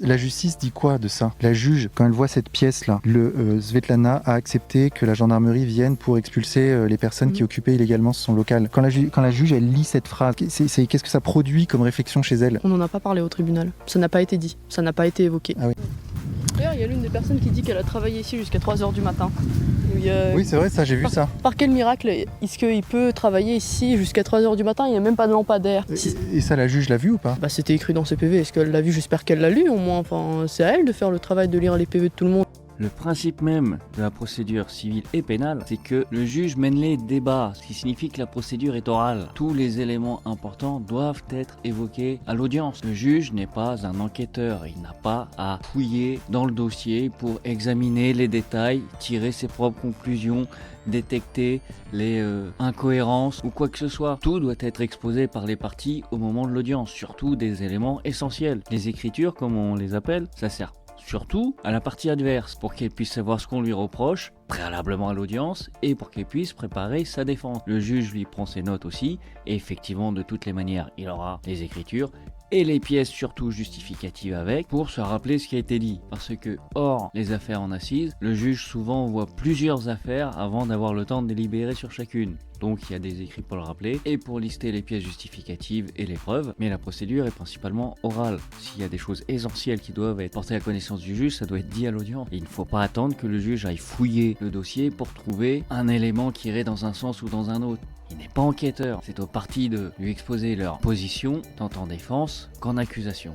La justice dit quoi de ça? La juge, quand elle voit cette pièce-là, Svetlana a accepté que la gendarmerie vienne pour expulser les personnes qui occupaient illégalement son local. Quand la juge, elle lit cette phrase, qu'est-ce que ça produit comme réflexion chez elle? On n'en a pas parlé au tribunal. Ça n'a pas été dit. Ça n'a pas été évoqué. Ah oui. D'ailleurs, il y a l'une des personnes qui dit qu'elle a travaillé ici jusqu'à 3h du matin. Oui, c'est vrai, ça, j'ai vu ça. Par quel miracle est-ce qu'il peut travailler ici jusqu'à 3h du matin? Il n'y a même pas de lampadaire. Et ça, la juge l'a vu ou pas? Bah, c'était écrit dans ses PV. Est-ce qu'elle l'a vu? J'espère qu'elle l'a lu au moins. Enfin, c'est à elle de faire le travail de lire les PV de tout le monde. Le principe même de la procédure civile et pénale, c'est que le juge mène les débats, ce qui signifie que la procédure est orale. Tous les éléments importants doivent être évoqués à l'audience. Le juge n'est pas un enquêteur, il n'a pas à fouiller dans le dossier pour examiner les détails, tirer ses propres conclusions, détecter les incohérences ou quoi que ce soit. Tout doit être exposé par les parties au moment de l'audience, surtout des éléments essentiels. Les écritures, comme on les appelle, ça sert surtout à la partie adverse, pour qu'elle puisse savoir ce qu'on lui reproche préalablement à l'audience et pour qu'elle puisse préparer sa défense. Le juge lui prend ses notes aussi et effectivement de toutes les manières il aura les écritures et les pièces surtout justificatives avec pour se rappeler ce qui a été dit. Parce que hors les affaires en assises, le juge souvent voit plusieurs affaires avant d'avoir le temps de délibérer sur chacune. Donc il y a des écrits pour le rappeler et pour lister les pièces justificatives et les preuves, mais la procédure est principalement orale. S'il y a des choses essentielles qui doivent être portées à la connaissance du juge, ça doit être dit à l'audience. Il ne faut pas attendre que le juge aille fouiller le dossier pour trouver un élément qui irait dans un sens ou dans un autre. Il n'est pas enquêteur, c'est aux parties de lui exposer leur position, tant en défense qu'en accusation.